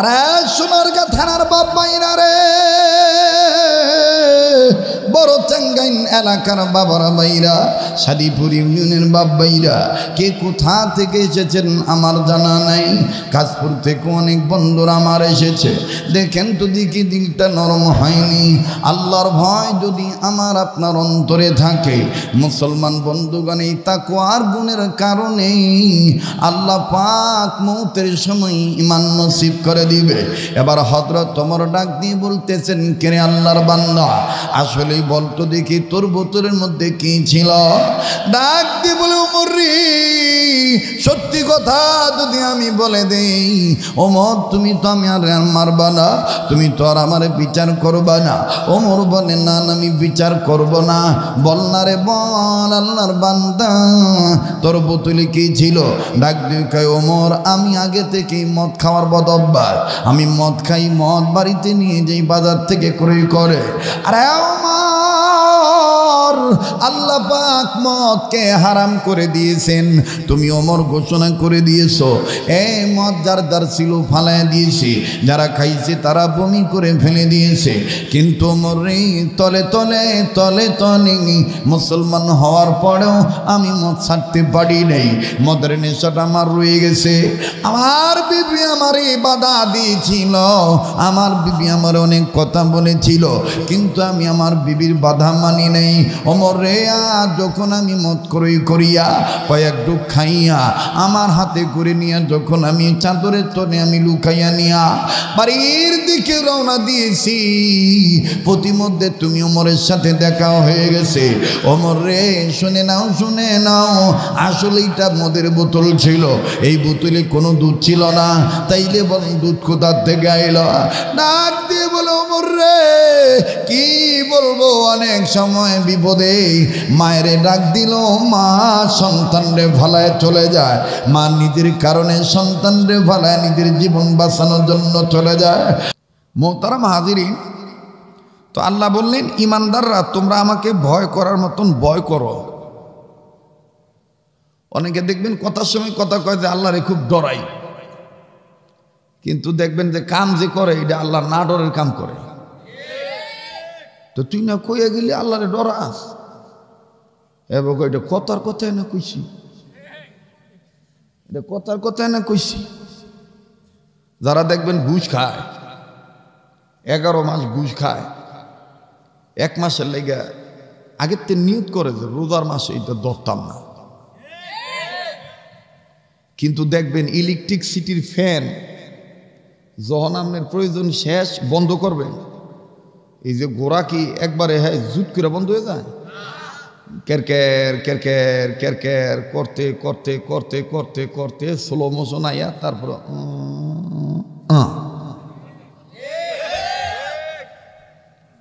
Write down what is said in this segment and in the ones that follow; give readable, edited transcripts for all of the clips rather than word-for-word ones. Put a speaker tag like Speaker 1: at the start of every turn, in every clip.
Speaker 1: আরে সোনারগাঁ থানার বাপ ভাইরা রে, বড় টাঙ্গাইল এলাকার বাবারা ভাইরা, সাদিপুর ইউনিয়নের বাপ ভাইরা, কে কোথা থেকে এসেছেন আমার জানা নাই। কাশপুর থেকে অনেক বন্ধুরা আমার এসেছে। দেখেন তো দেখি দিলটা নরম হয়নি। আল্লাহর ভয় যদি আমার আপনার অন্তরে থাকে, মুসলমান বন্ধুগণ, এই তাকওয়ার গুণের কারণে আল্লাহ পাক মৌতের সময় ঈমান নসিব করে দিবে। এবার হযরত ওমর ডাক দিয়ে বলতেছেন, কে আল্লাহর বান্দা, আসলে বলতো দেখি তোর বোতলের মধ্যে কি ছিল? ডাক দিয়ে বলে, ওমর রে, সত্যি কথা যদি আমি বলে দেই, ওমর তুমি তো আমি আর মারবা না, তুমি তো আর আমার বিচার করবা না। ওমর বলে, না আমি বিচার করব না। বল না রে, বল আল্লাহর বান্দা, তোর বোতলে কি ছিল? ডাক দিয়ে কয়, ওমর আমি আগে থেকেই মদ খাওয়ার বদ অভ্যাস, আমি মদ খাই, মদ বাড়িতে নিয়ে যাই বাজার থেকে ক্রয় করে। আরে আল্লাহ পাক মদকে হারাম করে দিয়েছেন, তুমি ওমর ঘোষণা করে দিয়েছো, এই মদ যার যার ছিল ফালায় দিয়েছে, যারা খাইছে তারা বমি করে ফেলে দিয়েছে। কিন্তু ওমর রে, তলে তলে তলে তলে মুসলমান হওয়ার পরেও আমি মদ ছাড়তে পারি নাই। মদের নেশাটা আমার রয়ে গেছে। আমার বিবি আমারে বাধা দিয়েছিল, আমার বিবি আমার অনেক কথা বলেছিল, কিন্তু আমি আমার বিবির বাধা মানি নাই। ওমর রে, যখন আমি মদ ক্রয় করিয়া কয়েক ডুব খাইয়া আমার হাতে করে নিয়া যখন আমি চাদরের তলে আমি লুকাইয়া নিয়া বাড়ির দিকে রওনা দিয়েছি, প্রতিমধ্যে তুমি ওমরের সাথে দেখা হয়ে গেছে। ওমর রে, শুনে নাও শুনে নাও, আসলে এটা মদের বোতল ছিল, এই বোতলে কোনো দুধ ছিল না, তাইলে বলেন দুধ কোথার থেকে আইল? ডাক দিয়ে বলো, ওমর রে কি বলবো, অনেক সময় বিপদে মায়েরে ডাক দিল, মা সন্তানরে ভালায় চলে যায়, মা নিজের কারণে সন্তানরে ভালায় নিজের জীবন বাঁচানোর জন্য চলে যায়। মোহতারাম হাজিরিন, তো আল্লাহ বললেন, ইমানদাররা তোমরা আমাকে ভয় করার মতন ভয় করো। অনেকে দেখবেন কথার সময় কথা কয় যে আল্লাহরে খুব ডরাই, কিন্তু দেখবেন যে কাম যে করে এটা আল্লাহ না ডরের কাম করে। তো তুই না কইয়া গেলি আল্লাহরে ডরাস, এবং এটা কথার কথায় না কইছি, এটা কথার কথায় না কইছি। যারা দেখবেন ঘুষ খায়, 11 মাস ঘুষ খায়, 1 মাসের লেগে আগের থেকে নিয়ত করে যে রোজার মাসে এটা ধরতাম না, কিন্তু দেখবেন ইলেকট্রিসিটির ফ্যান যখন আপনার প্রয়োজন শেষ বন্ধ করবেন, এই যে গোড়া কি একবারে হ্যাঁ জুট করে বন্ধ হয়ে যায়? কেরকের কেরকের কেরকের করতে করতে করতে করতে করতে স্লো মোশন আইয়া তারপর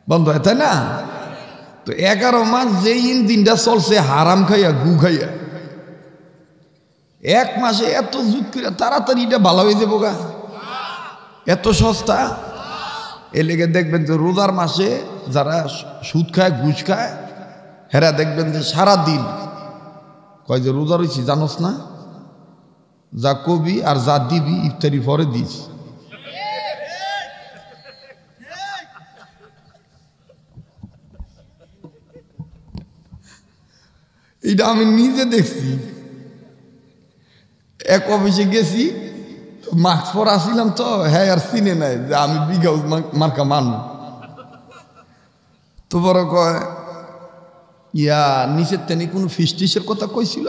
Speaker 1: বন্ধ হয়, তাই না? তো 11 মাস যে ইঞ্জিনটা চলছে হারাম খাইয়া গু খাইয়া, 1 মাসে এত জুট করে তাড়াতাড়ি এটা ভালো হয়ে যাবো গা, এত সস্তা। এ লেগে দেখবেন যে রোজার মাসে যারা সুদ খায় ঘুষ খায়, হেরা দেখবেন যে সারাদিন কয় যে রোজা রয়েছি জানোস না, যা কবি আর যা দিবি ইফতারি পরে দিস। এটা আমি নিজে দেখছি। এক অফিসে গেছি, মাস্ক পরা আসছিলাম, তো হ্যাঁ আর চিনে নাই যে আমি বিঘা মার্কা মানুষ। তো বড় কয়, ইয়া নিচের তেনি কোনো ফিস্টিসের কথা কইছিল?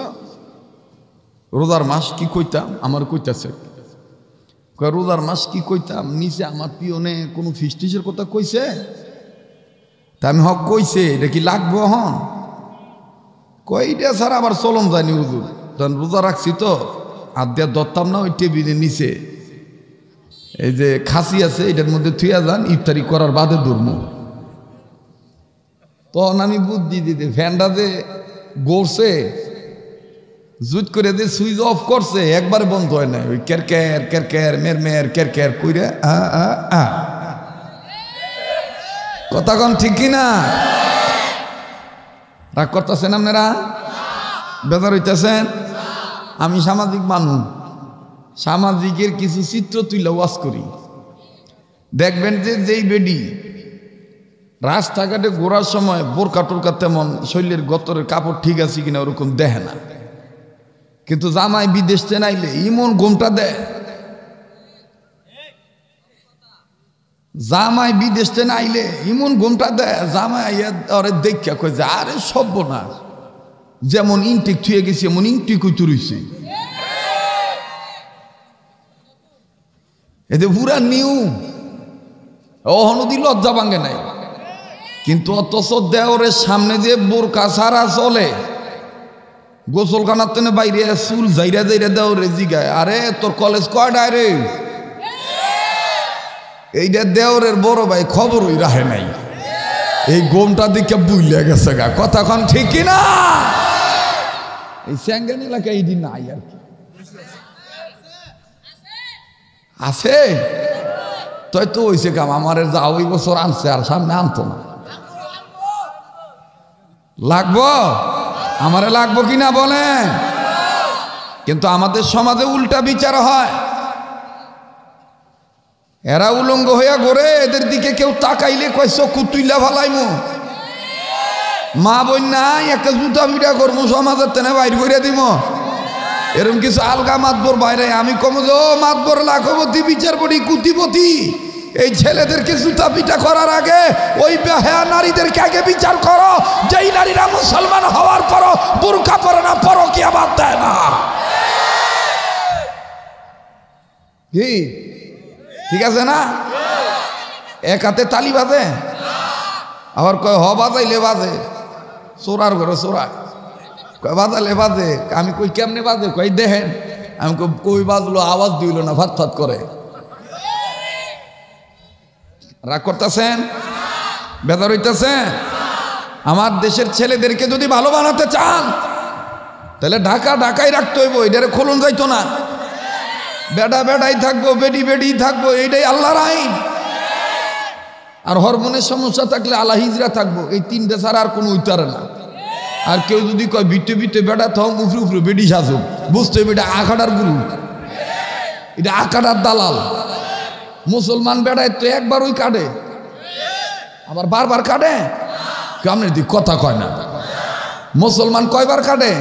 Speaker 1: রোজার মাস কি কইতাম? আমার কইতাছে, কয় রোজার মাস কি কইতাম, নিচে আমার পিয়নে কোনো ফিস্টিসের কথা কইছে? তা আমি হক কইছে, এটা কি লাগবো হন? কয় এটা ছাড়া আবার চলন যায়নি হুজুর, তখন রোজা রাখছি তো আর দিয়ে ধরতাম না, ওই টেবিলের নিচে এই যে খাসি আছে এটার মধ্যে থুয়া যান, ইফতারি করার বাদে ধর্ম। তখন আমি বুদ্ধি দিতে ফ্যানটা যে গড়ছে জুট করে যে সুইচ অফ করছে, একবারে বন্ধ হয় না, ওই কেরকের কেরকের মের মের কেরকের কইরা কথা কন ঠিক কিনা? রাগ করতেছেন আপনারা? বেজার হইতেছেন? আমি সামাজিক মানুষ, সামাজিকের কিছু চিত্র তুইলা ওয়াজ করি, দেখবেন যে যেই বেডি রাস্তাঘাটে ঘোরার সময় বোরকা টোরকা তেমন শরীরের গতরের কাপড় ঠিক আছে কিনা ওরকম দেখে না, কিন্তু জামাই বিদেশ থেকে নাইলে ইমন ঘোমটা দেয়। জামাই বিদেশ থেকে নাইলে ইমন ঘোমটা দেয়, জামাই আরে দেখা কয় যে আরে সর্বনাশ, যেমন ইনটেক থুয়ে গেছে এমন ইনটেক তুরইছে, এতে পুরা নিউ অহনদি লজ্জা ভাঙে নাই। কিন্তু অথচ দেওরের সামনে যে বোরকা ছাড়া চলে, গোসলখানার তেনে বাইরে চুল যাইরা যাইরা দেওরে জিগায়, আরে তোর কলেজ কয়টায় রে? এইটা দেওরের বড় ভাই খবরই রাখে নাই, এই গোমটা দিকে বুইলে গেছে গা। কথাক্ষণ ঠিক কিনা? এই স্যাঙ্গান এলাকায় এই দিন নাই আর কি আছে, তাই তো হয়েছে কাম। আমার যা ওই বছর আনছে আর সামনে আনতো না, লাগবো আমারে লাগবো কিনা বলেন? কিন্তু আমাদের সমাজে উল্টা বিচার হয়, এরা উলঙ্গ হইয়া ঘোরে, এদের দিকে কেউ তাকাইলে কয় চক্ষু তুইলা ভালাইমু, মা বোন নাই একটা জুতা পিটা করবো সমাজের তেনে বাইর করে দিব, এরকম কিছু আলগা মাতবর বাইরে। আমি কমো যে ও মাতবর লাখপতি বিচারপতি কুতিপতি, এই ছেলেদেরকে জুতা পিটা করার আগে ওই বেহায়া নারীদেরকে আগে বিচার করো, যেই নারীরা মুসলমান হওয়ার পরও বুরকা পরে না, পরকিয়া বাদ দেয় না। কি ঠিক আছে না? এক হাতে তালি বাজে, আবার কয় হ বাজাইলে বাজে, চোরার ঘরে চোরায়, কয় বাজালে বাজে। আমি কই কেমনে বাজে? কই দেখেন। আমি কই বাজলো, আওয়াজ দিল না, ফাত ফাত করে। রাগ করতেছেন? বেজার হইতেছেন? আমার দেশের ছেলেদেরকে যদি ভালো বানাতে চান তাহলে ঢাকা ঢাকাই রাখতে হইব, এটারে খোলন যাইতো না। বেডা বেডাই থাকবো, বেডি বেডি থাকবো, এইটাই আল্লাহর আইন। আর হরমোনের সমস্যা থাকলে আল্লাহ হিজরা থাকবো, এই তিনটে ছাড়া আর কোনো উত্তরে না। আর কেউ যদি কয় বিটে বিটে বেড়া থাম, উফরে উফরে বেডি সাজুক, বুঝতে হবে এটা আখাটার গুরু, এটা আখাটার দালাল। মুসলমান বেড়ায় তো একবার ওই কাটে, আবার বারবার কাটে। কেমন দিক কথা কয় না? মুসলমান কয়বার কাটে?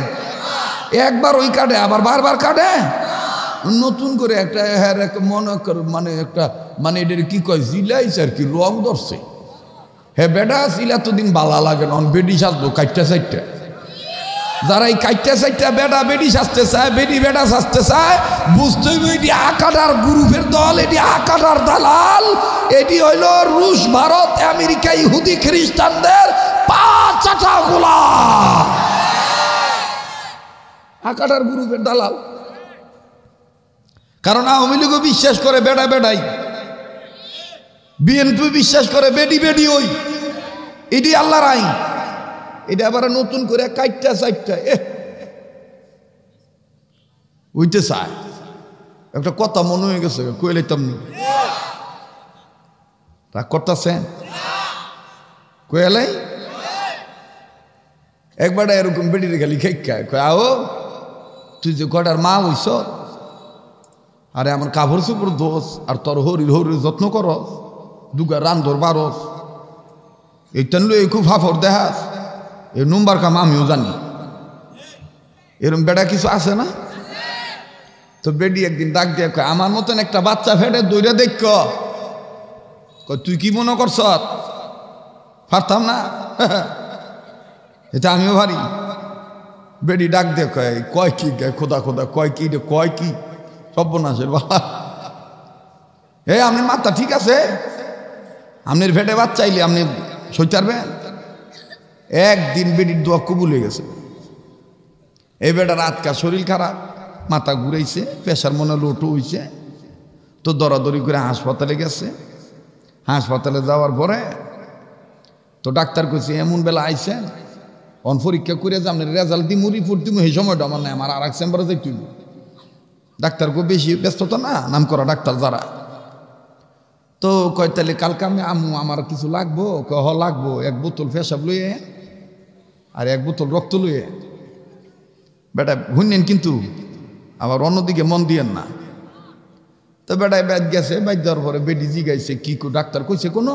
Speaker 1: একবার ওই কাটে, আবার বারবার কাটে। নতুন করে একটা মনে মানে একটা মানে এটার কি কয় জিলাইছে আর কি, রং ধরছে। হ্যাঁ বেডা সিলা তো দিন বালা লাগে না, বেডি সাজবো কাইটটা সাইটটা। যারা এই কাইটটা সাইটটা বেডা বেডি সাজতে চায়, বেডি বেডা সাজতে চায়, বুঝতেই এটি আকাটার গ্রুপের দল, এটি আকাটার দালাল। এটি হইল রুশ, ভারত, আমেরিকা, ইহুদি খ্রিস্টানদের পাঁচটা গোলাম, আকাটার গ্রুপের দালাল। কারণ আওয়ামী লীগও বিশ্বাস করে বেডা বেডাই, বিএনপি বিশ্বাস করে বেডি বেডি, ওই এটি আল্লাহর আইন। এটা আবার নতুন করে কাইটটা চাইটটা ওইতে চায়। একটা কথা মনে হয়ে গেছে, কইলে তেমনি রাগ করতেছেন? কয়ালাই একবার এরকম বেডির খালি খেকায় কয়, আও তুই যে কটার মা হইছ, আরে আমার কাপড় চোপড় দোষ, আর তোর হরির হরির যত্ন করস, দুগা রান্ধর বারস, এইটান লই খুব ফাফর দেখাস, এই নম্বর কাম আমিও জানি। এরকম বেটা কিছু আছে না? তো বেডি একদিন ডাক দিয়ে কয়, আমার মতন একটা বাচ্চা ফেটে দৌড়ে দেখ, তুই কি মনে করছ? পারতাম না, এটা আমিও ভারি। বেডি ডাক দিয়ে কয়, কয় কি খোদা খোদা, কয় কি রে, কয় কি সর্বনাশের বাবা। আপনার মাথা ঠিক আছে? আপনার ফেটে বাচ্চাইলে আপনি সইতে পারবেন? একদিন বেডির দোয়া কবুল হয়ে গেছে। এই বেটার আজকা শরীর খারাপ, মাথা ঘুরাইছে, প্রেশার মনে লোটো হইছে, তো দরাদরি করে হাসপাতালে গেছে। হাসপাতালে যাওয়ার পরে তো ডাক্তার কইছে এমন বেলা আইছেন, অন পরীক্ষা করে যে আপনার রেজাল্ট দিমু, রিপোর্ট দিমু, এই সময়টা আমার নাই, আমার আর এক চেম্বারে যাইতে। ডাক্তার খুব বেশি ব্যস্ততা না, নাম করা ডাক্তার যারা। তো কয় তাহলে কালকে আমি আমার কিছু লাগবো? হ লাগবো, এক বোতল পেশাব লইয়ে আর এক বোতল রক্ত লইয়ে। বেটা শুনলেন, কিন্তু আবার অন্যদিকে মন দিয়েন না। তো বেটায় ব্যাট গেছে, বাইর যাওয়ার পরে বেডি জিগাইছে কি ডাক্তার কইছে কোনো?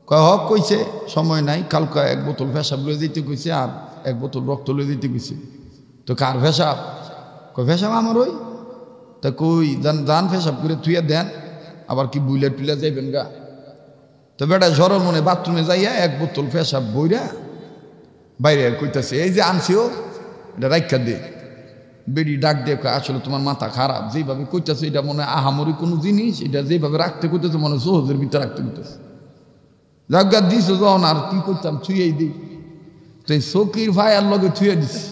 Speaker 1: কয় হক কইছে সময় নাই, কালকা 1 বোতল পেশাব লয়ে যেতে কইছে আর 1 বোতল রক্ত লয়ে যেতে কইছে। তো কার পেশাব? কয় পেশাব আমার ওই। তা কই যান পেশাব করে থুইয়া দেন, আবার কি বুইলা টুইলা যাইবেন গা। তো বেটা জ্বরের মনে বাথরুমে যাইয়া 1 বোতল পেশাব বইরা বাইরে কইতাছে এই যে আনছিও এটা রাইখা দে। বেডি ডাক দিয়ে কয় আসলে তোমার মাথা খারাপ, যেভাবে কইতাছে এটা মনে হয় আহামরি কোনো জিনিস, এটা যেভাবে রাখতে কইতেছে মনে হয় সহজের ভিতরে রাখতে কইতেছে। জায়গা দিছো যখন আর কি করতাম, ছুঁয়েই দিই। তো এই চকির ভাইয়ার লগে ছুঁয়ে দিছি।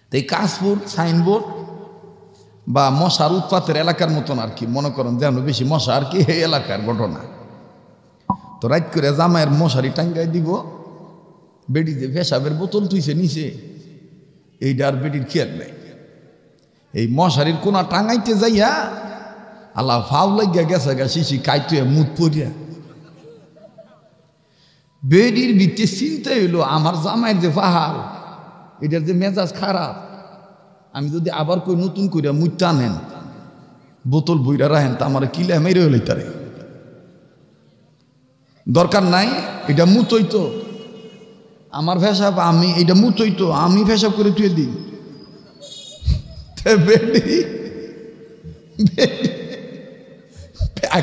Speaker 1: তো এই কাশপুর সাইনবোর্ড বা মশার উৎপাতের এলাকার মতন আর কি, মনে করেন যেন বেশি মশা আর কি এই এলাকার ঘটনা। তো রাত করে জামাইয়ের মশারি টাঙ্গাই দিব, বেডি যে পেশাবের বোতল তুইছে নিচে, এইটা আর বেডির খেয়াল নাই। এই মশারির কোনা টাঙ্গাইতে যাইয়া আল্লাহ ফাউ লাগিয়া গেছে গা শিশি কাইতে মুখ পড়িয়া। বেডির ভিতরে চিন্তা হইল আমার জামাইয়ের যে পাহাড়, এটার যে মেজাজ খারাপ, আমি যদি আবার কই নতুন কইরা মুখ টানেন বোতল বইরা রাখেন তা আমার কিলা মেরে হইল তারে দরকার নাই। এটা মুত হইতো আমার পেশাব, আমি এটা মুত হইতো আমি পেশাব করে তুই দিই। বেডি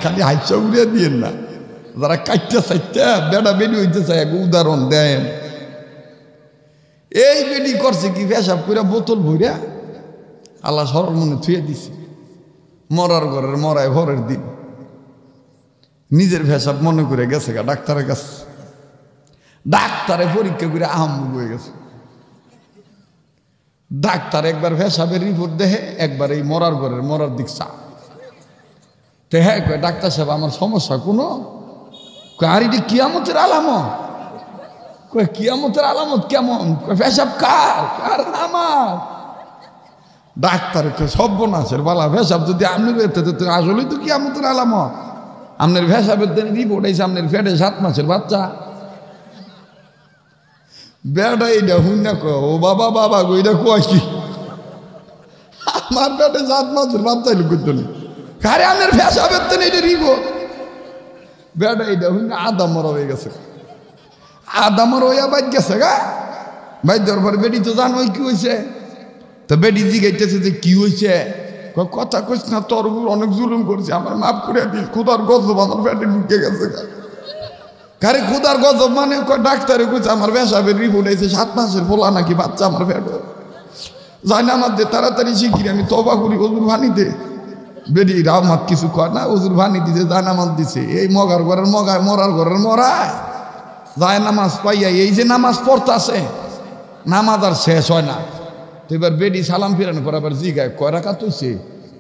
Speaker 1: খালি হাইসা উড়িয়ে দিয়েন না, যারা কাটতে চাইতে বেড়া বেডি হইতে চাই এক উদাহরণ দেন। এই বেডি করছে কি পেশাব করে বোতল ভইরা আল্লাহ সরল মনে থুয়ে দিছে। মরার ঘরের মরায় ভরের দিন নিজের পেশাব মনে করে গেছে গা ডাক্তারের কাছে। ডাক্তারে পরীক্ষা করে আহম্মক হয়ে গেছে। ডাক্তার একবার পেশাবের রিপোর্ট দেখে, একবার এই মরার ঘরের মরার দিক চা। তো হ্যাঁ কয় ডাক্তার সাহেব আমার সমস্যা কোনো? আর এটি কিয়ামতের আলামত। কয় কিয়ামতের আলামত কেমন? কয় পেশাব কার? কার? আমার। ডাক্তার সর্বনাশের বালা, পেশাব যদি আপনি আসলেই তো কিয়ামতের আলামত। আপনার পেশাবের দিন রিপোর্ট আইসে আপনার পেটে 7 মাসের বাচ্চা। বেটা এইটা হুই না কয় ও বাবা বাবা গো এটা কয় কি আমার পেটে 7 মাসের বাচ্চা এলো করতো না। আরে আপনার পেশাবের দিন এটা রিপোর্ট। বেটা এইটা হুই না আদা মরা হয়ে গেছে। আদা মরা হইয়া বাইর গেছে গা। বাইর দেওয়ার পরে বেটি তো জানো কি হয়েছে। তো বেটি জিগাইতেছে যে কি হয়েছে? কথা কইস না, তোর উপর অনেক জুলুম করছে, আমার মাফ করে দিস, খুদার গজব আমার পেটে ঢুকে গেছে। কারে খুদার গজব মানে? ডাক্তারে কইছে আমার পেশাবের রিপোর্ট এসে 7 মাসের ফোলা নাকি বাচ্চা আমার পেটে। যাই না আমার দে তাড়াতাড়ি শিখি, আমি তবা করি ওজুর ভানি দে। বেরি রামাত কিছু কয় না, ওজুর ভানি দিছে, যায় নামাজ দিছে। এই মগার ঘরের মগায় মরার ঘরের মরায় যায় নামাজ পাইয়া এই যে নামাজ পড়তাছে, নামাজ আর শেষ হয় না। তো এবার বেডি সালাম ফিরানো পর আবার জিগায় কয় রাকাত হইছে?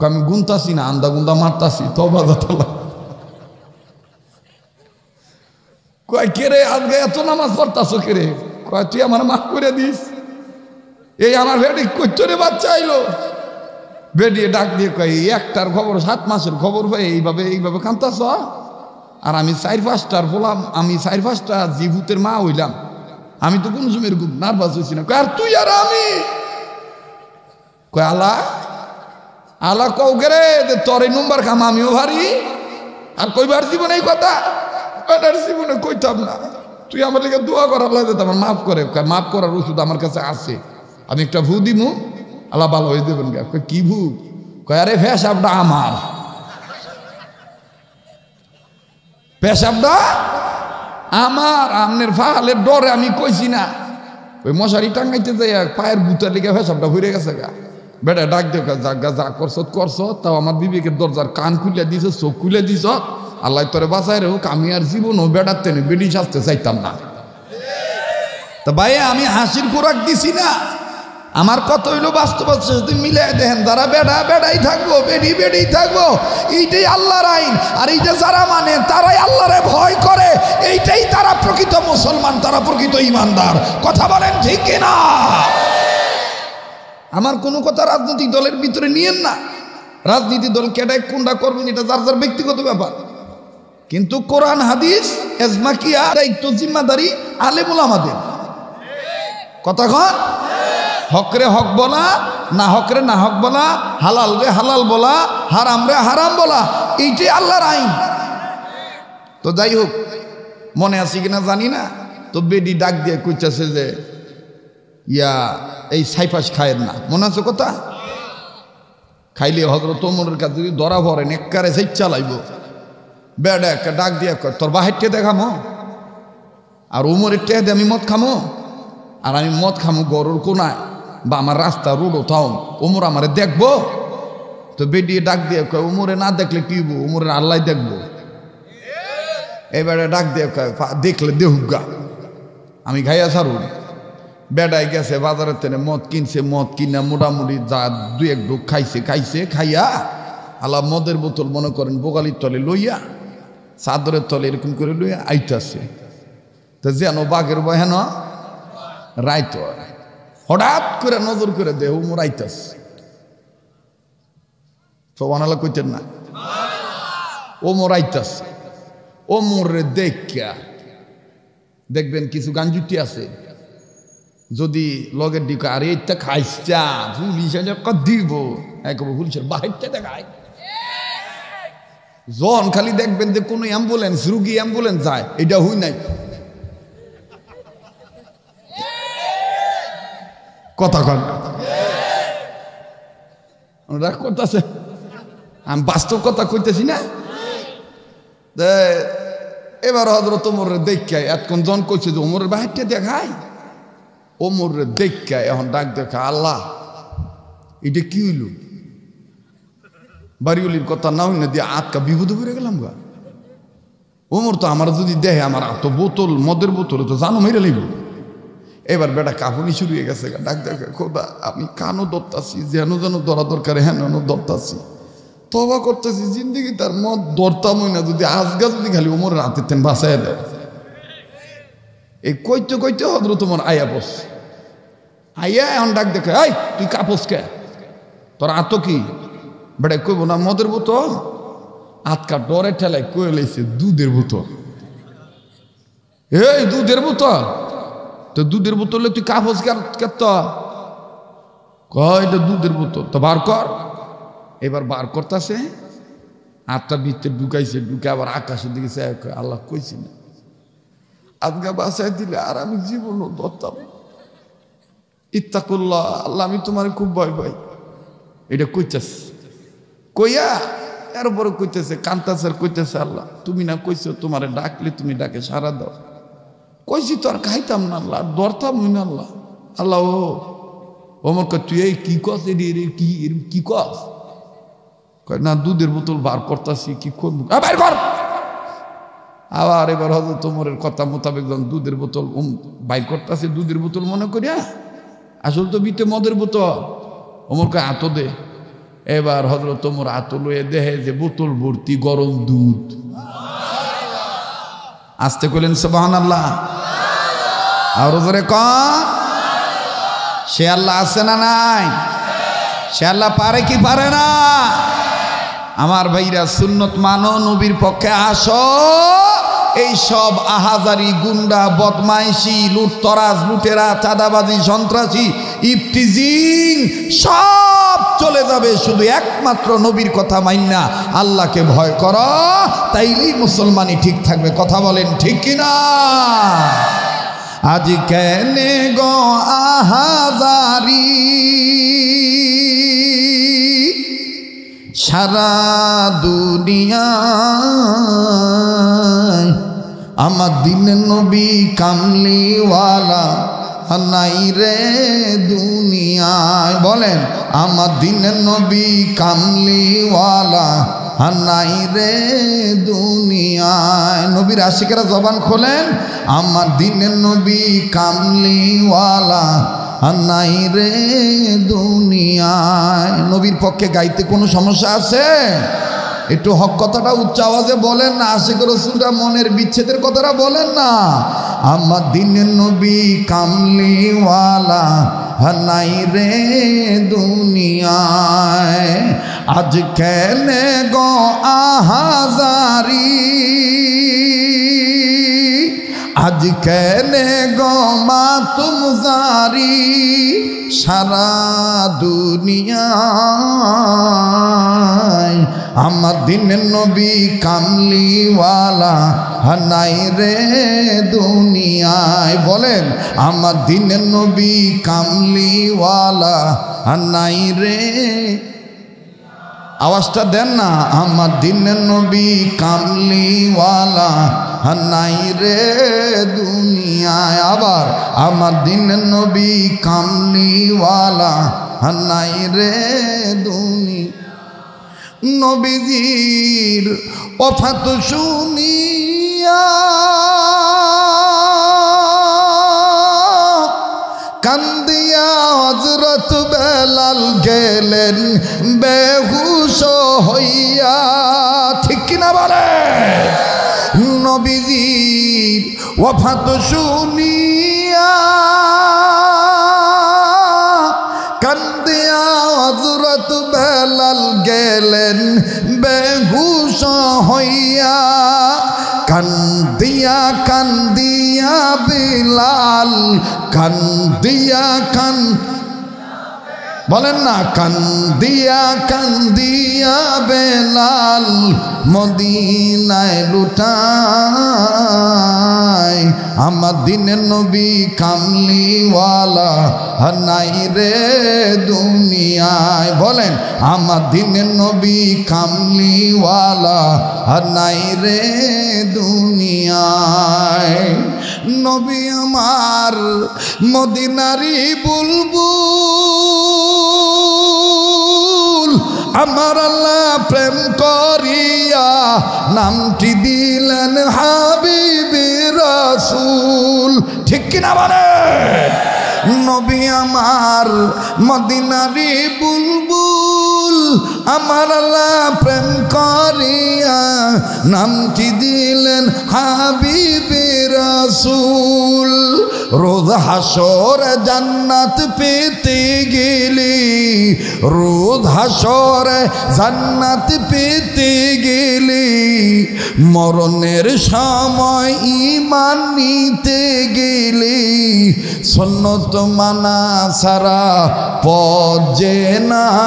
Speaker 1: আমি গুনতাছি না, আন্দা গুন্দা মারতাছি। তবা যাতালা কয় কে রে আজকে এত নামাজ পড়তাছো কে রে? কয় তুই আমার মাফ করে দিস। এই আমার বেডি কইতরে বাচ্চা আইলো। বেডি ডাক দিয়ে কয় একটার খবর 7 মাসের খবর হয়ে এইভাবে কান্তাছ? আর আমি 4-5টার বললাম, আমি 4-5টা জীবুতের মা হইলাম, আমি তো কোনো সময় এরকম নার্ভাস হয়েছি না। কয় আর তুই আর আমি? কয় আলা আলা কও গে রে তোর এই নম্বর খাম আমিও ভারি। আর কইবার জীবনে এই কথা এটার জীবনে কইতাম না। তুই আমার লিগে দোয়া করার লাগে আমার মাফ করে। মাফ করার ওষুধ আমার কাছে আছে, আমি একটা ভু দিমু, আল্লাহ ভালো হয়ে দেবেন। কয় কি ভু? কয় আরে পেশাবটা আমার, পেশাবটা আমার। আমনের ফাহালের ডরে আমি কইছি না। ওই মশারি টাঙ্গাইতে যাই পায়ের বুতার লিগে পেশাবটা ভরে গেছে গা। বেটা ডাক দেখ যা করছ তাও আমার বিবেকের দরজার কান খুলে দিছ, চোখ খুলে দিছ। আল্লাহ তোরে বাঁচাই রে হোক, আমি আর জীবনও বেড়াতে নেই, বেডি সাজতে চাইতাম না। তা ভাই আমি হাসির খোরাক দিছি না, আমার কত হইলো বাস্তবতার সাথে মিলে দেখেন। যারা বেড়া বেড়াই থাকবো, বেডি বেডি থাকবো, এইটাই আল্লাহর আইন। আর এইটা যারা মানে তারাই আল্লাহরে ভয় করে, এইটাই তারা প্রকৃত মুসলমান, তারা প্রকৃত ইমানদার। কথা বলেন ঠিক কিনা? আমার কোনো কথা রাজনৈতিক দলের ভিতরে নিয়েন না। রাজনীতি দল কেডাই কোনটা করবেন এটা যার যার ব্যক্তিগত ব্যাপার। কিন্তু কোরআন হাদিস এজমাকিয়া দায়িত্ব জিম্মাদারি আলেমুল আমাদের। কথা কন হকরে হক বলা, না হকরে না হক বলা, হালাল রে হালাল বলা, হারাম রে হারাম বলা, এইটাই আল্লাহর আইন। তো যাই হোক, মনে আছে কিনা জানি না, তো বেডি ডাক দিয়ে কইতেছে যে ইয়া এই সাইফাস খায়ের না, মনে আছে কথা? খাইলে হযরত ওমরের কাছে যদি ধরা পড়েন একবারে সেই চালাইব। বেডা একটা ডাক দিয়ে কয় তোর বাহিরটা দেখামো, আর ওমরের টেহা দিয়ে আমি মদ খামো, আর আমি মদ খামো গরুর কোনায় বা আমার রাস্তা রোডও তাও, ওমর আমারে দেখবো? তো বেডিয়ে ডাক দিয়ে কয় ওমরে না দেখলে কি হবো, ওমরের আল্লাহ দেখবো। এবারে ডাক দিয়ে কয় দেখলে দেহুগা, আমি খাইয়া ছাড়ু। বেডাই গেছে বাজারের থেকে মদ কিনছে, মদ কিনা মোটামুটি যা দুই এক ঢোক খাইছে খাইয়া আল্লাহ মদের বোতল মনে করেন বোগালির তলে লইয়া চাদরের তলে এরকম করে লইয়া আইতাছে। তো যেন বাঘের বহেন রাইত হঠাৎ করে নজর করে দে ওমর আইতাছে। সুবহানাল্লাহ কইতেন না? ওমর আইতাছে, ওমরে দেখা দেখবেন কিছু গাঞ্জুটি আছে, যদি লগের দিকে আরে এটা খাইছা পুলিশ দিব একবার পুলিশের বাহিরটা দেখায়। জন খালি দেখবেন যে কোনো অ্যাম্বুলেন্স রুগী অ্যাম্বুলেন্স যায়, এটা হই নাই কথা কন করতেছে, আমি বাস্তব কথা কইতেছি না। এবার হযরত ওমরের দেখায় এতক্ষণ জন কইছে যে ওমরের বাহিরটা দেখায়, ওমরের দেখায় এখন ডাক দেখা আল্লাহ এটা কি হইল? বাড়িওলির কথা না হই না দিয়ে আটকা বিপদে পড়ে গেলাম গা। ওমর তো আমার যদি দেহে আমার এত বোতল মদের বোতল তো জানো মেরে লিব। এবার বেটা কাপুনি শুরু হয়ে গেছে, ডাক দেখা খোদা আমি কানও ধরতাছি, যেন যেন ধরা দরকার হেন ধরতাছি, তবা করতেছি জিন্দগি তার মদ ধরতামই না, যদি আজগা যদি খালি ওমরের হাতের তেন বাঁচাই দেয়। এই কইতে কইতে হযরত ওমর আয়া বস আইয়া এখন ডাক দেখে এই তুই কাপস কে, তোর আতো কি? বেটা কইব না মদের বোতল, আতকা ডরে ঠেলায় কয়ে লাইছে দুধের বোতল। এই দুধের বোতল, তো দুধের বোতলে তুই কাপস কেত? কয় এটা দুধের বোতল, তো বার কর। এবার বার করতেছে, আটটা ভিতরে ঢুকাইছে, ঢুকে আবার আকাশের দিকে চাই আল্লাহ কইছি না আজকে বাসায় দিলে আর আমি জীবনও ধরতাম। ইত্তাকুল্লাহ, আল্লাহ আমি তোমার খুব ভয় পাই। এটা কইতেছে, কইয়া এরপরে কইতেছে কান্তাছে আর কইতেছে আল্লাহ তুমি না কইছো তোমারে ডাকলে তুমি ডাকে সারা দাও। কইছি তো আর খাইতাম না আল্লাহ, ধরতাম না আল্লাহ। আল্লাহ ও ওমর কয় তুই এই কি কস, কি কস? কয় না দুধের বোতল বার করতাছি, কি করবো বাইর কর। আবার এবার হযরত ওমরের কথা মোতাবেক যখন দুধের বোতল বাইর করতেছে, দুধের বোতল মনে করিয়া আসলে তো বিতে মদের বোতল। ওমর কয় আতো দে। এবার হযরত ওমর আতো লয়ে দেখে যে বোতল ভর্তি গরম দুধ। আস্তে কইলেন সুবহানাল্লাহ। আর ওরে ক সে আল্লাহ আছে না নাই? সে আল্লাহ পারে কি পারে না? আমার ভাইরা সুন্নত মানো, নবীর পক্ষে আসো। এই সব আহাজারি গুন্ডা বদমাইশি লুটতরাজ লুটেরা চাঁদাবাজি সন্ত্রাসী ইফতিজিং সব চলে যাবে, শুধু একমাত্র নবীর কথা মাইন্না আল্লাহকে ভয় করো, তাইলেই মুসলমানই ঠিক থাকবে। কথা বলেন ঠিক কিনা? আজ কেনে গো আহাজারি সারা দুনিয়ায়, আমার দিনের নবী কামলিওয়ালা নাই রে দুনিয়ায়। বলেন আমার দিনের নবী কামলিওয়ালা নাই রে দুনিয়ায়। নবীর আশিকেরা জবান খোলেন, আমার দিনের নবী কামলিওয়ালা নাই রে দুনিয়ায়। নবীর পক্ষে গাইতে কোনো সমস্যা আছে? একটু হক কথাটা উচ্চ আওয়াজে বলেন না, আশিক রাসূলরা মনের বিচ্ছেদের কথাটা বলেন না। আমার দিনের নবী কামলিওয়ালা নাই রে দুনিয়ায়, আজ কেনে গো আহাজারি, আজ কেনে গো মাতুম জারি সারা দুনিয়ায় আমার দিনের নবী কামলিওয়ালা নাই রে দুনিয়ায়। বলেন আমার দিনের নবী কামলিওয়ালা নাই রে, আওয়াজটা দেন না। আমার দিনের নবী কামলিওয়ালা নাই রে দুনিয়ায়। আবার আমার দিনের নবী কামলিওয়ালা নাই রে দুনিয়া। নবীজির ওফাত শুনিয়া কান্দিয়া হযরত বেলাল গেলেন বেহুশ হইয়া। ঠিক কিনা বলে? নবীজির ওফাত শুনিয়া কান্দিয়া হযরত বেলাল গেলেন বেহুশ হইয়া। কান্দিয়া কান্দিয়া বিলাল কান্দিয়া বলেন না, কান্দিয়া কান্দিয়া বেলাল মদিনায় লুটায়। আমার দিনের নবী কামলিওয়ালা নাই রে দুনিয়ায়। বলেন আমার দিনের নবী কামলিওয়ালা নাই রে দুনিয়ায়। নবী আমার মদিনারি বুলবুল, আমার আল্লাহ প্রেম করিয়া নামটি দিলেন হাবিবি রাসূল। ঠিক কিনা বলে? নবী আমার মদিনারি বুলবুল, আমার আল্লাহ প্রেম করিয়া নামটি দিলেন হাবিবি রাসূল। রোজ হাসর জান্নাত পেতে গেলে, রোজ হাসর জান্নাত পেতে গেলে, মরণের সময় ঈমান নিতে গেলে সুন্নত মানা সারা পথ যে নাই।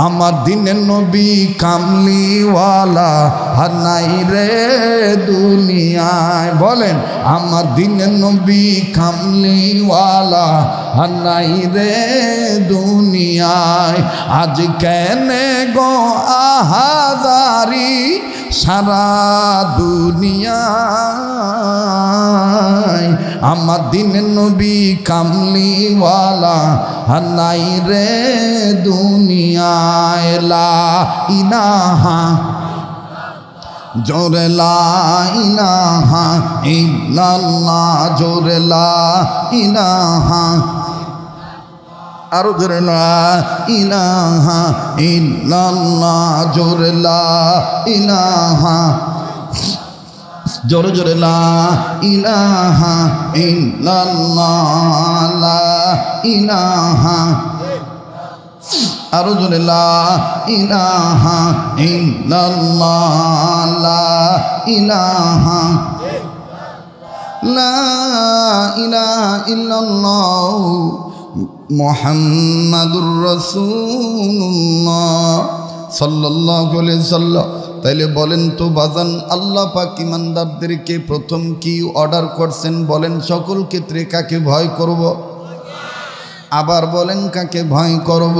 Speaker 1: আমার দিনের নবী কামলিওয়ালা নাই রে দুনিয়ায়। বলেন আমার দিনের নবী কামলিওয়ালা নাই রে দুনিয়ায়। আজ কেনে গো আহাজারি সারা দুনিয়ায়। আমার দিনের নবী কামলিওয়ালা নাই রে দুনিয়ায়। লা ইলাহা জোরে লা ইলাহা ইল্লাল্লাহ, জোরে লা ইলাহা, আরো জোরে লা ইলাহা ইল্লাল্লাহ, জোরে লা ইলাহা, জোরে জোরে লা ইলাহা ইল্লাল্লাহ, লা ইলাহা, আরো জোরে লা ইলাহা ইল্লাল্লাহ, লা ইলাহা, লা ইলাহা ইল্লাল্লাহ মুহাম্মাদুর রাসূলুল্লাহ সাল্লাল্লাহু আলাইহি সাল্লাম। তাইলে বলেন তো বাজান, আল্লাহ পাক ইমানদারদেরকে প্রথম কি অর্ডার করছেন? বলেন সকল ক্ষেত্রে কাকে ভয় করব? আবার বলেন কাকে ভয় করব?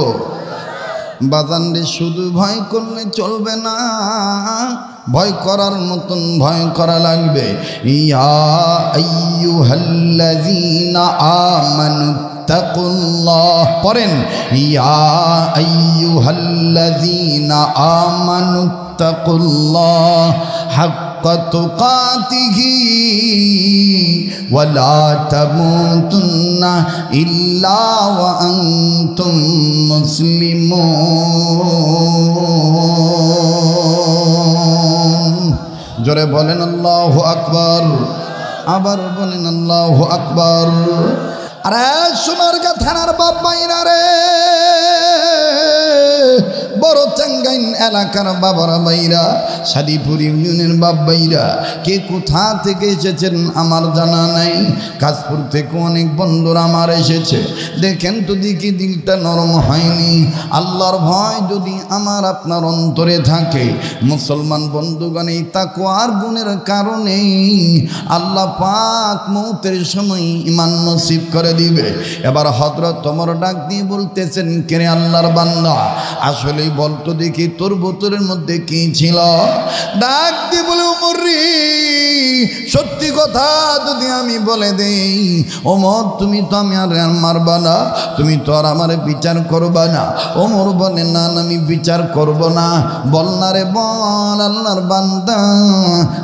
Speaker 1: বাজান রে, শুধু ভয় করলে চলবে না, ভয় করার মতন ভয় করা লাগবে। ইয়া আইয়ুহাল্লাযীনা আমানু তাকুল্লাহ, পড়েন ইয়া আইয়ুহাল্লাযীনা আমানু তাকুল্লাহ হাক্কা তুকাতিহি ওয়া লা তামুতুন্না ইল্লা ওয়া আনতুম মুসলিমুন। জোরে বলেন আল্লাহু আকবার, আবার বলেন আল্লাহু আকবার। আরে সোনারগাঁ থানার বাপ মাইরা রে, বড় চেঙ্গাইন এলাকার বাবারা মাইরা, সাদিপুর ইউনিয়নের বাব্বাইরা কে কোথা থেকে এসেছেন আমার জানা নাই। কাশপুর থেকে অনেক বন্ধুরা আমার এসেছে। দেখেন তো দেখি দিলটা নরম হয়নি। আল্লাহর ভয় যদি আমার আপনার অন্তরে থাকে, মুসলমান বন্ধুগণ, এই তাকওয়ার গুণের কারণে আল্লাহ পাক মৌতের সময় ঈমান নসিব করে দিবে। এবার হযরত ওমর ডাক দিয়ে বলতেছেন, কে আল্লাহর বান্দা, আসলেই বলতো দেখি তোর বোতলের মধ্যে কি ছিল? ডাক দিয়ে বলে, ওমর রে, সত্যি কথা যদি আমি বলে দেই, ওমর তুমি তো আমি আর মারবা না, তুমি তো আর আমার বিচার করবা না। ওমর বলে, না আমি বিচার করব না। বল না রে, বল আল্লাহর বান্দা,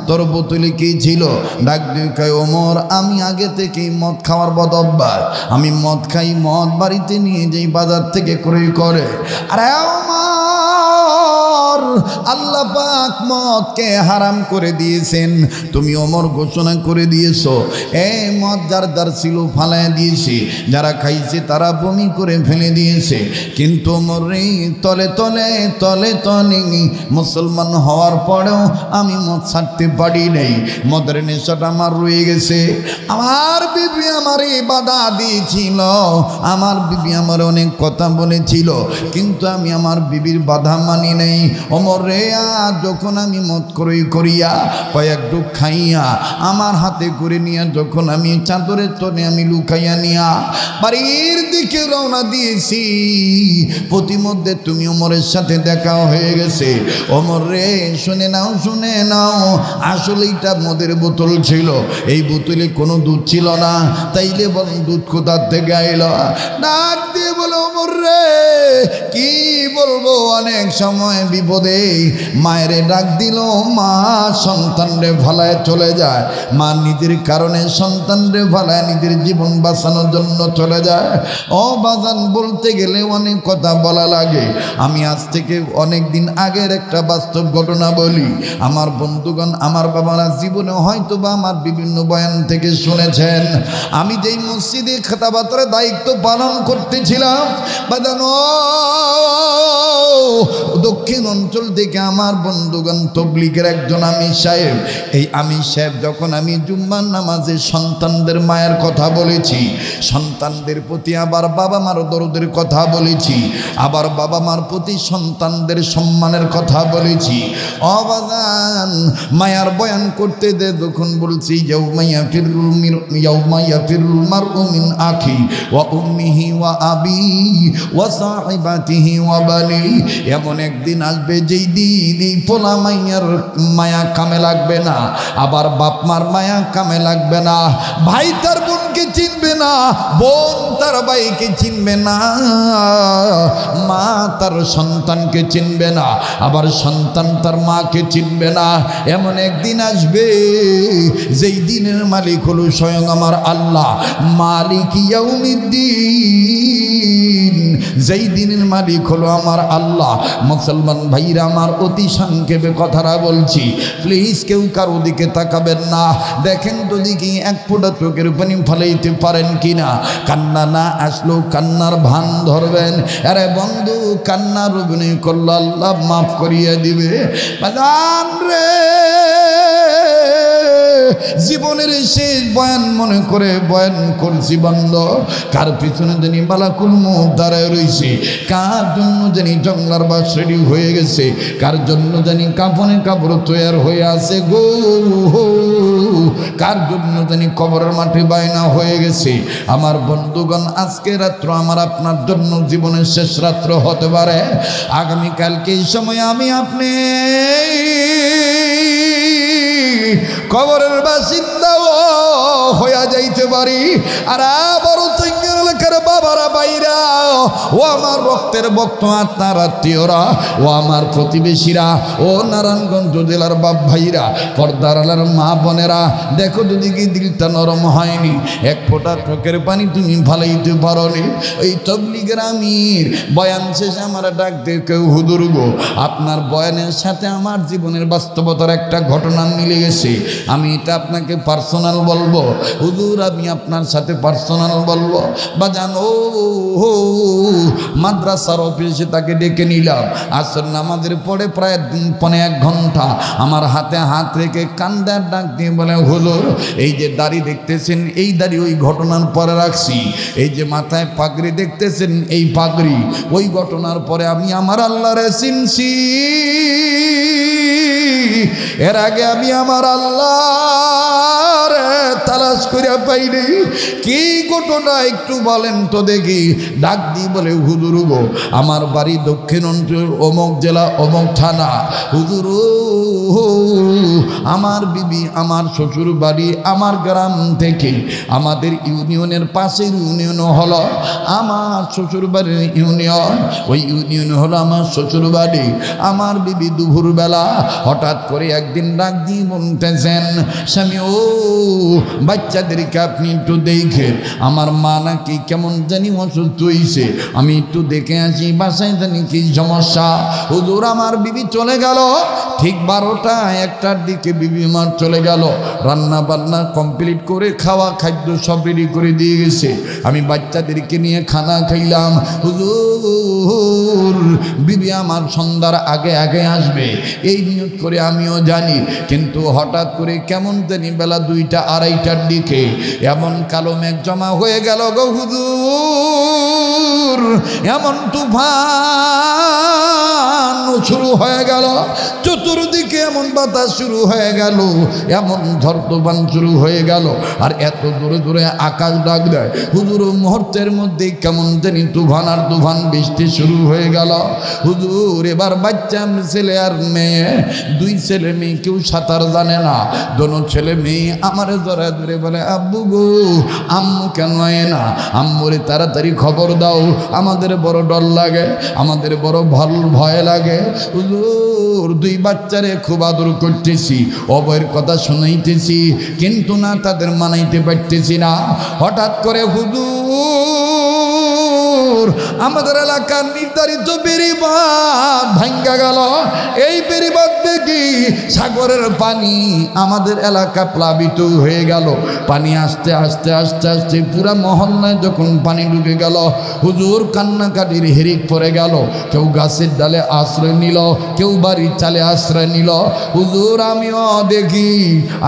Speaker 1: তোর বোতলে কি ছিল? ডাক দিয়ে কয়, ওমর আমি আগে থেকেই মদ খাওয়ার বদ অভ্যাস, আমি মদ খাই, মদ বাড়িতে নিয়ে যাই বাজার থেকে ক্রয় করে। আরে ওমর, আল্লাহ পাক মদকে হারাম করে দিয়েছেন, তুমি ওমর ঘোষণা করে দিয়েছো, এই মদ যার দ্বার ছিল ফালায় দিয়েছে, যারা খাইছে তারা বমি করে ফেলে দিয়েছে। কিন্তু ওমর রে, তলে তলে তলে তলে মুসলমান হওয়ার পরেও আমি মদ ছাড়তে পারি নাই। মদের নেশাটা আমার রয়ে গেছে। আমার বিবি আমারে বাধা দিয়েছিল, আমার বিবি আমার অনেক কথা বলেছিল, কিন্তু আমি আমার বিবির বাধা মানি নাই। ওমর রে, যখন আমি মদ ক্রয় করিয়া কয়েক ডুব খাইয়া আমার হাতে করে নিয়া যখন আমি চাদরের তলে আমি লুকাইয়া নিয়া বাড়ির দিকে রওনা দিয়েছি, প্রতিমধ্যে তুমি ওমরের সাথে দেখা হয়ে গেছে। ওমর রে, শুনে নাও, শুনে নাও, আসলে এটা মদের বোতল ছিল, এই বোতলে কোনো দুধ ছিল না, তাইলে বলেন দুধ কোথার থেকে আইল? ডাক দিয়ে বলো, ওমর রে, কি বলবো, অনেক সময় বিপদে মায়েরে ডাক দিল, মা সন্তানরে ভালায় চলে যায়, মা নিজের কারণে সন্তানরে ভালায় নিজের জীবন বাঁচানোর জন্য চলে যায়। ও বাজান, বলতে গেলে অনেক কথা বলা লাগে। আমি আজ থেকে অনেক দিন আগের একটা বাস্তব ঘটনা বলি। আমার বন্ধুগণ, আমার বাবারা জীবনে হয়তো বা আমার বিভিন্ন বয়ান থেকে শুনেছেন, আমি যেই মসজিদে খেতাবাতের দায়িত্ব পালন করতেছিলাম, বাজানো দক্ষিণ অঞ্চল থেকে আমার বন্ধুগণ তবলিগের একজন আমির সাহেব, এই আমির সাহেব যখন আমি জুম্মার নামাজে সন্তানদের মায়ের কথা বলেছি, সন্তানদের প্রতি আবার বাবা মার দরদের কথা বলেছি, আবার বাবা মার প্রতি সন্তানদের সম্মানের কথা বলেছি। অবাদান মায়ার বয়ান করতে দে, যখন বলছি ইয়াউমাইয়া ফিরুল মারউ মিন আখি ওয়া উম্মিহি ওয়া আবি ওয়া সাহিবাতিহি ওয়া বানি, এমন একদিন আসবে যেই দিন এই পোলা মাইয়ার মায়া কামে লাগবে না, আবার বাপ মার মায়া কামে লাগবে না, ভাই তার বোনকে চিনবে না, বোন তার ভাইকে চিনবে না, মা তার সন্তানকে চিনবে না, আবার সন্তান তার মাকে চিনবে না। এমন একদিন আসবে যেই দিনের মালিক হলো স্বয়ং আমার আল্লাহ, মালিক ইয়াউমিদ্দিন, যেই দিনের মালিক হলো আমার আল্লাহ। মুসলমান ভাইরা আমার, অতি সংক্ষেপে কথাটা বলছি, প্লিজ কেউ কারো দিকে তাকাবেন না। দেখেন তো দেখি এক ফোঁটা চোখের পানি ফেলাইতে পারেন কিনা। কান্না না আসলেও কান্নার ভান ধরবেন। আরে বন্ধু, কান্নার অভিনয় করলে আল্লাহ মাফ করিয়ে দিবে। বাজান রে, জীবনের শেষ বয়ান মনে করে বয়ান করছি বন্ধ। কার পিছনে জানি বালাকুল মুখ দাঁড়ায় রয়েছে, কার জন্য জানি জঙ্গলার বাস রেডি হয়ে গেছে, কার জন্য জানি কাফনে কাপড় তৈয়ার হয়ে আছে গো, কার জন্য জানি কবরের মাঠে বায়না হয়ে গেছে। আমার বন্ধুগণ, আজকে রাত্র আমার আপনার জন্য জীবনের শেষ রাত্র হতে পারে। আগামীকালকে এই সময় আমি আপনি কবরের বাসিন্দাও হইয়া যাইতে পারি। আর বড় তৈঙ্গের এলাকার বাবারা, বাইরা, ও আমার রক্তের ভক্ত আত্মার আত্মীয়রা, ও আমার প্রতিবেশীরা, ও নারায়ণগঞ্জ জেলার বাপ ভাইরা, পর্দার আলার মা বোনেরা, দেখো যদি কি দিলটা নরম হয়নি, এক ফোঁটা চোখের পানি তুমি ভালাইতে পারোনি। ওই তবলিগের আমির বয়ান শেষে আমার ডাক দিয়ে কেউ, হুজুর গো, আপনার বয়ানের সাথে আমার জীবনের বাস্তবতার একটা ঘটনা মিলে গেছে, আমি এটা আপনাকে পার্সোনাল বলবো। হুজুর, আমি আপনার সাথে পার্সোনাল বলবো। বাজান, ও মাদ্রাসার অফিসে তাকে ডেকে নিলাম। আসর নামাজের পরে প্রায় 1 ঘন্টা আমার হাতে হাত রেখে কান্দার ডাক দিয়ে বলে, হুজুর এই যে দাড়ি দেখতেছেন, এই দাড়ি ওই ঘটনার পরে রাখছি। এই যে মাথায় পাগড়ি দেখতেছেন, এই পাগড়ি ওই ঘটনার পরে আমি আমার আল্লাহরে চিনছি। এর আগে আমি আমার আল্লাহরে তালাশ করে পাইনি। কি ঘটনা একটু বলেন তো দেখি। ডাক দিয়ে বলে, হুজুর গো, আমার বাড়ি দক্ষিণ অঞ্চল, অমুক জেলা, অমুক থানা। হুজুর আমার বিবি, আমার শ্বশুর বাড়ি আমার গ্রাম থেকে, আমাদের ইউনিয়নের পাশের ইউনিয়ন হলো আমার শ্বশুর বাড়ির ইউনিয়ন, ওই ইউনিয়ন হলো আমার শ্বশুর বাড়ি। আমার বিবি দুপুরবেলা হঠাৎ করে একদিন ডাক দিয়ে বলতেছেন, স্বামী ও বাচ্চাদেরকে আপনি একটু দেখেন, আমার মা নাকি কেমন জানি অসুস্থ হয়েছে, আমি একটু দেখে আসি, বাসায় জানি কি সমস্যা। হুজুর আমার বিবি চলে গেল ঠিক 12টা-1টার দিকে বিবি আমার চলে গেল। রান্না বান্না কমপ্লিট করে খাওয়া খাদ্য সব রেডি করে দিয়ে গেছে। আমি বাচ্চাদেরকে নিয়ে খানা খাইলাম। হুজুর বিবি আমার সন্ধ্যার আগে আগে আসবে এই নিয়ত করে আমিও জানি, কিন্তু হঠাৎ করে কেমন জানি বেলা 2টা-2:30টার দিকে এমন কালো মেঘ জমা হয়ে গেল গো হুজুর, এমন তুফান শুরু হয়ে গেল, চতুর্দিকে এমন বাতাস শুরু হয়ে গেল, এমন ঝড় তুফান শুরু হয়ে গেল, আর এত দূরে দূরে আকাশ ডাক দেয়। হুজুর মুহূর্তের মধ্যে কেমন জানি তুফান আর তুফান বৃষ্টি শুরু হয়ে গেল। হুজুর এবার বাচ্চা ছেলে আর মেয়ে, 2 ছেলে মেয়ে, কেউ সাঁতার জানে না। দোনো ছেলে মেয়ে আমার ধরে ধরে বলে, আব্বু গো আম্মু কেন হয় না, আম্মুরে তাড়াতাড়ি খবর দাও, আমাদের বড় ডর লাগে, আমাদের বড় ভয় লাগে। হুজুর 2 বাচ্চারে খুব আদর করতেছি, অবয়ের কথা শুনাইতেছি, কিন্তু না তাদের মানাইতে পারতেছি না। হঠাৎ করে হুজুর আমাদের এলাকার নির্ধারিত বেড়িবাঁধ ভাঙ্গা গেল। এই বেড়িবাঁধ দেখি সাগরের পানি আমাদের এলাকা প্লাবিত হয়ে গেল। পানি আস্তে আস্তে আস্তে আস্তে পুরা মহল্লায় যখন পানি ঢুকে গেল, হুজুর কান্নাকাটির হেরিক পড়ে গেল। কেউ গাছের ডালে আশ্রয় নিল, কেউ বাড়ির চালে আশ্রয় নিল। হুজুর আমিও দেখি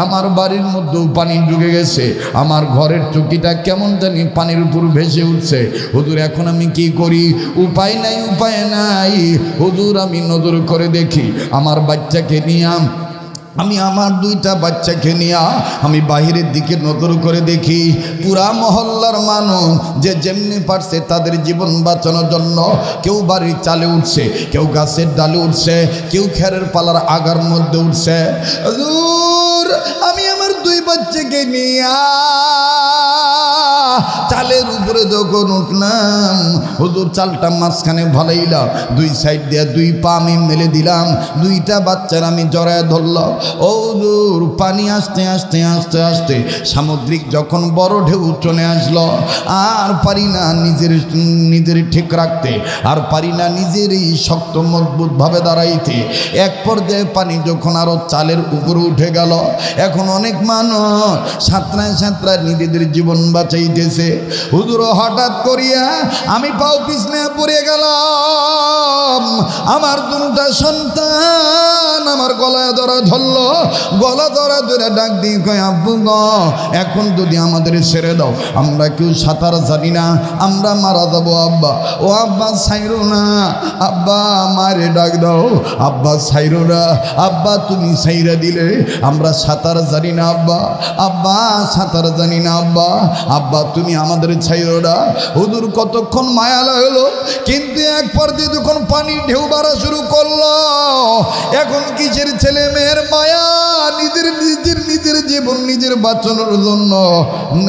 Speaker 1: আমার বাড়ির মধ্যেও পানি ঢুকে গেছে, আমার ঘরের চৌকিটা কেমন জানি পানির উপর ভেসে উঠছে। হুজুর এখন আমি কি করি? উপায় নাই, উপায় নাই। হুজুর আমি নজর করে দেখি, আমার বাচ্চাকে নিয়ে আমি আমার 2টা বাচ্চাকে নিয়ে আমি বাহিরের দিকে নজর করে দেখি, পুরা মহল্লার মানুষ যে যেমনি পারছে তাদের জীবন বাঁচানোর জন্য কেউ বাড়ির চালে উঠছে, কেউ গাছের ডালে উঠছে, কেউ খেরের পালার আগার মধ্যে উঠছে। হুজুর আমি আমার 2 বাচ্চাকে নিয়ে চালের উপরে যখন উঠলাম, হুজুর চালটা মাঝখানে ভালাইলাম, 2 সাইড দিয়ে 2 পা আমি মেলে দিলাম, 2টা বাচ্চার আমি জড়ায় ধরলাম। ও হুজুর পানি আস্তে আস্তে আস্তে আস্তে সামুদ্রিক যখন বড় ঢেউ চলে আসলো, আর পারি না নিজের ঠিক রাখতে, আর পারি না নিজেরই শক্ত মজবুত ভাবে দাঁড়াইতে। এক পর্যায়ে পানি যখন আরো চালের উপরে উঠে গেল, এখন অনেক মানুষ সাঁতরায় সাঁতরায় নিজেদের জীবন বাঁচাইতেছে। হুজুর হঠাৎ করিয়া আমি পাও পিছনে পড়ে গেলাম। আমার 2টা সন্তান আমার গলায় ধরা ধরলো, গলা ধরা ধরে ডাক দিয়ে কয়, আব্বু গো এখন যদি আমাদের ছেড়ে দাও, আমরা কেউ সাঁতার জানি না, আমরা মারা যাবো আব্বা। ও আব্বা ছাইরো না, আব্বা মারে ডাক দাও, আব্বা ছাইরো না, আব্বা তুমি ছাইরা দিলে আমরা সাঁতার জানি না আব্বা, আব্বা সাঁতার জানি না আব্বা, আব্বা তুমি আমাদের ছাইরো না। হুজুর কতক্ষণ মায়া লাগলো, কিন্তু এক পর্যায়ে যখন পানির ঢেউ বাড়া শুরু করলো, এখন কিসের ছেলে মেয়ের মায়া, নিজের জীবন নিজের বাঁচানোর জন্য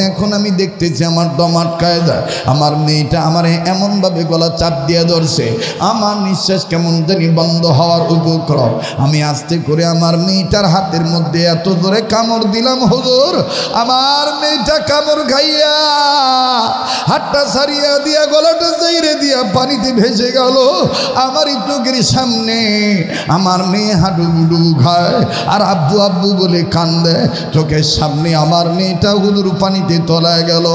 Speaker 1: এখন আমি দেখতেছি আমার দম আটকায় যায়। আমার মেয়েটা আমার এমনভাবে গলা চাপ দিয়ে ধরছে, আমার নিঃশ্বাস কেমন জানি বন্ধ হওয়ার উপক্রম। আমি আস্তে করে আমার মেয়েটার হাতের মধ্যে এত জোরে কামড় দিলাম, হুজুর আমার মেয়েটা কামড় খাইয়া হাতটা ছাড়িয়া দিয়া গলাটা চাইরে দিয়া পানিতে ভেসে গেল। আমার চোখের সামনে আমার মেয়ে হাডুডু খায়, আর আব্বু আব্বু বলে কান্দে, চোখের সামনে আমার মেয়েটা হুজুর পানিতে তলায় গেল,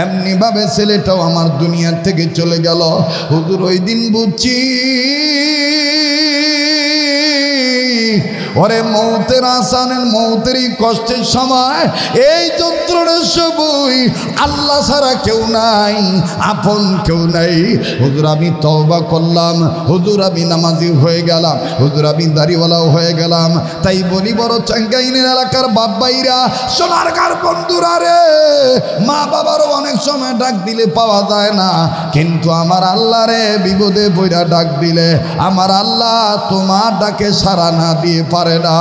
Speaker 1: এমনি ভাবে ছেলেটাও আমার দুনিয়ার থেকে চলে গেল। হুজুর ওই দিন বুঝছি ওরে মৌতের আসানের মৌতেরই কষ্টের সময় এই যন্ত্রণার সবই আল্লাহ ছাড়া কেউ নাই, আপন কেউ নাই। হুজুর আমি তওবা করলাম, হুজুর আমি নামাজি হয়ে গেলাম, হুজুর আমি দাড়িওয়ালাও হয়ে গেলাম। তাই বলি বড় চাঙ্গাইনের এলাকার বাপ ভাইরা, সোনারগাঁর বন্ধুরা রে, মা বাবারও অনেক সময় ডাক দিলে পাওয়া যায় না, কিন্তু আমার আল্লাহ রে বিপদে পইরা ডাক দিলে আমার আল্লাহ তোমার ডাকে সাড়া না দিয়ে পারে না।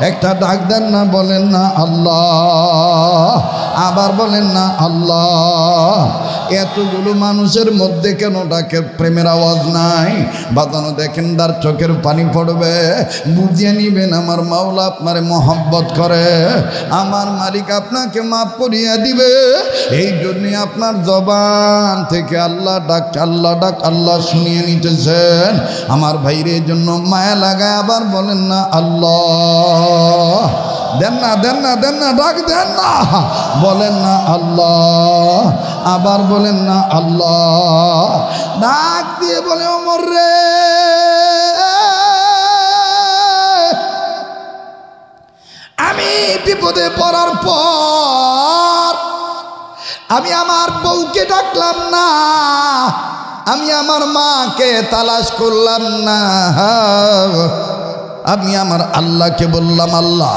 Speaker 1: একটা ডাক দেন না, বলেন না আল্লাহ, আবার বলেন না আল্লাহ। এতগুলো মানুষের মধ্যে কেন ডাকে প্রেমের আওয়াজ নাই? বাজানো দেখেন তার চোখের পানি পড়বে, বুঝিয়ে নিবেন আমার মাওলা আপনারে মহব্বত করে, আমার মালিক আপনাকে মাফ করিয়া দিবে। এই জন্যে আপনার জবান থেকে আল্লাহ ডাক, আল্লাহ ডাক, আল্লাহ শুনিয়ে নিতেছেন। আমার ভাইরে জন্য মায়া লাগায় আবার বলেন না আল্লাহ। দেন না, দেন না, দেন না, ডাক দেন না, বলেন না আল্লাহ, আবার বলেন না আল্লাহ। ডাক দিয়ে বলে ওমর রে, আমি বিপদে পড়ার পর আমি আমার বউকে ডাকলাম না, আমি আমার মাকে তালাশ করলাম না, আমি আমার আল্লাহকে বললাম আল্লাহ,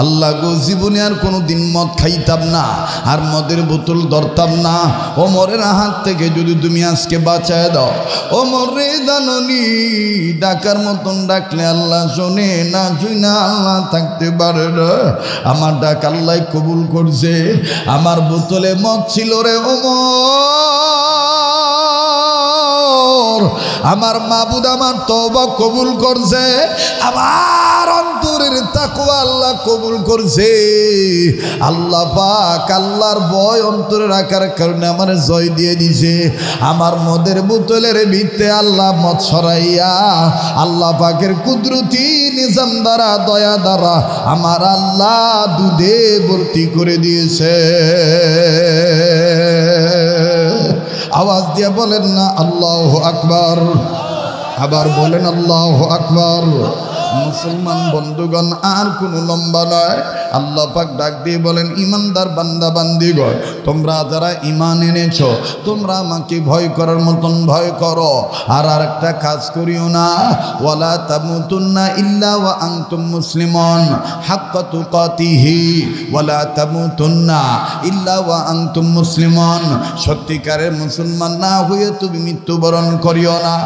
Speaker 1: আল্লাহ গো জীবনে আর কোনো দিন মদ খাইতাম না, আর মদের বোতল ধরতাম না। ওমরের হাত থেকে যদি তুমি আজকে বাঁচায় দাও, ওমর রে জাননি ডাকার মতন ডাকলে আল্লাহ শোনে না, শুনে আল্লাহ থাকতে পারে না। আমার ডাক আল্লাহ কবুল করছে, আমার বোতলে মদ ছিল রে ওমর, আমার মাবুদ আমার তওবা কবুল করছে, আমার অন্তরের তাকওয়া আল্লাহ কবুল করছে। আল্লাহ পাক আল্লাহর ভয় অন্তরে রাখার কারণে আমার জয় দিয়ে দিছে। আমার মদের বোতলের ভিতরে আল্লাহ মদ সরাইয়া আল্লাহ পাকের কুদরতি নিজাম দ্বারা, দয়া দ্বারা আমার আল্লাহ দুধে ভর্তি করে দিয়েছে। আওয়াজ দিয়ে বলেন না আল্লাহু আকবার, আবার বলেন আল্লাহু আকবার। মুসলমান বন্ধুগণ আর কোনো লম্বা নয়, আল্লাহ পাক ডাক দিয়ে বলেন ইমানদার বান্দা বান্দিগণ, তোমরা যারা ঈমান এনেছো তোমরা আমাকে ভয় করার মতন ভয় করো, আর আরেকটা কাজ করিও না, ওয়ালা তামুতুন্না ইল্লা ওয়া আনতুম মুসলিমুন হাক্কা তুকাতিহি, ওয়ালা তামুতুন্না ইল্লা ওয়া আনতুম মুসলিমুন, সত্যিকারের মুসলমান না হয়ে তুমি মৃত্যুবরণ করিও না।